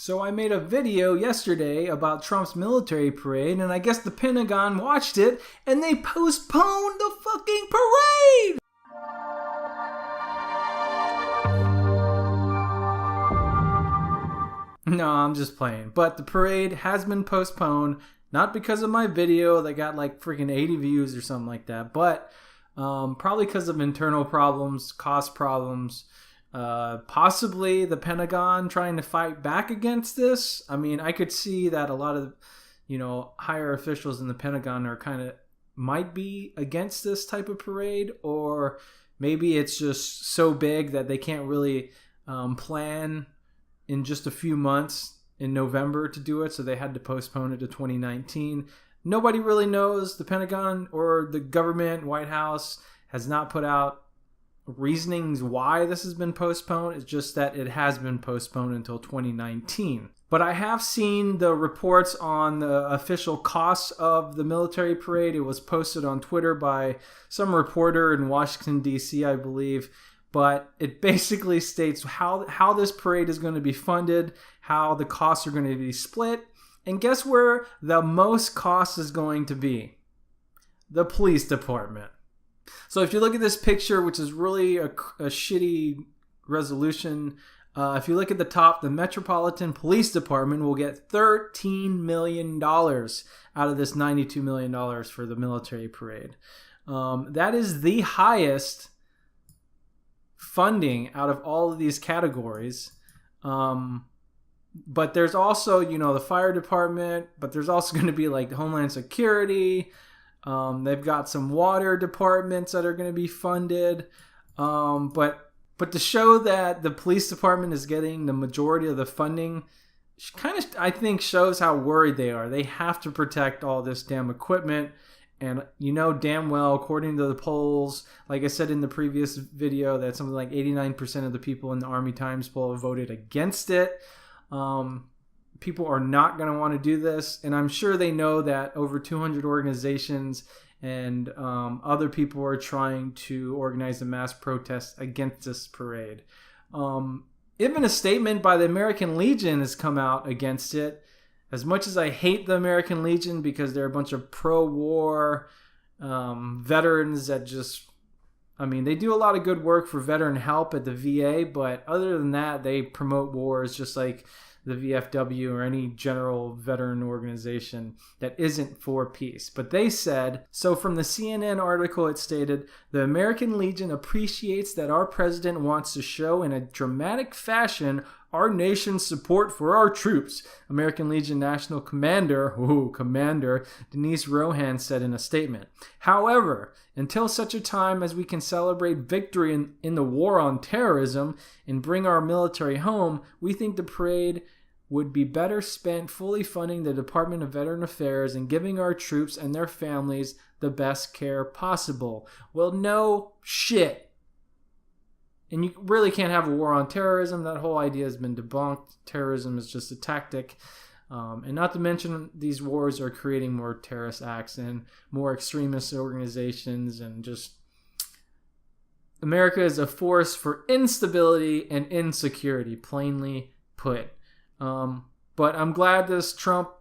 So I made a video yesterday about Trump's military parade, and I guess the Pentagon watched it, and they postponed the fucking parade! No, I'm just playing. But the parade has been postponed, not because of my video that got like freaking 80 views or something like that, but probably because of internal problems, cost problems, possibly the Pentagon trying to fight back against this. I mean, I could see that a lot of, higher officials in the Pentagon are kind of might be against this type of parade, or maybe it's just so big that they can't really plan in just a few months in November to do it, so they had to postpone it to 2019. Nobody really knows. The Pentagon or the government, White House, has not put out reasonings why this has been postponed. It's just that it has been postponed until 2019. But I have seen the reports on the official costs of the military parade. It was posted on Twitter by some reporter in Washington, D.C., I believe. But it basically states how this parade is going to be funded, how the costs are going to be split. And guess where the most cost is going to be? The police department. So if you look at this picture, which is really a shitty resolution, if you look at the top, the Metropolitan Police Department will get $13 million out of this $92 million for the military parade. That is the highest funding out of all of these categories. But there's also, the fire department, but there's also going to be like Homeland Security. They've got some water departments that are going to be funded. But to show that the police department is getting the majority of the funding kind of, I think, shows how worried they are. They have to protect all this damn equipment. And damn well, according to the polls, like I said in the previous video, that something like 89% of the people in the Army Times poll voted against it. People are not going to want to do this. And I'm sure they know that over 200 organizations and other people are trying to organize a mass protest against this parade. Even a statement by the American Legion has come out against it. As much as I hate the American Legion because they're a bunch of pro-war veterans that they do a lot of good work for veteran help at the VA, but other than that, they promote wars just like the VFW or any general veteran organization that isn't for peace. But they said, so from the CNN article it stated, the American Legion appreciates that our president wants to show in a dramatic fashion our nation's support for our troops, American Legion National Commander Denise Rohan said in a statement. However, until such a time as we can celebrate victory in the war on terrorism and bring our military home, we think the parade would be better spent fully funding the Department of Veteran Affairs and giving our troops and their families the best care possible. Well, no shit. And you really can't have a war on terrorism. That whole idea has been debunked. Terrorism is just a tactic. And not to mention, these wars are creating more terrorist acts and more extremist organizations. And just, America is a force for instability and insecurity, plainly put. But I'm glad this Trump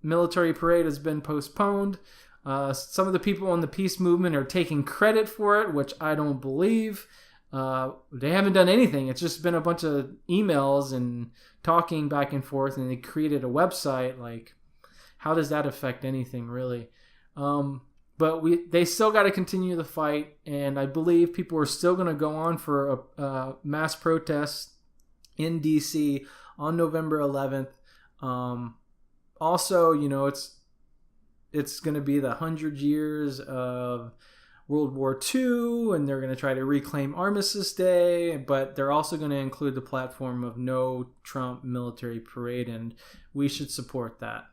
military parade has been postponed. Some of the people in the peace movement are taking credit for it, which I don't believe. They haven't done anything. It's just been a bunch of emails and talking back and forth, and they created a website. Like, how does that affect anything, really? But they still got to continue the fight, and I believe people are still going to go on for a mass protest in D.C. on November 11th. Also, it's going to be the 100 years of World War II, and they're going to try to reclaim Armistice Day, but they're also going to include the platform of no Trump military parade, and we should support that.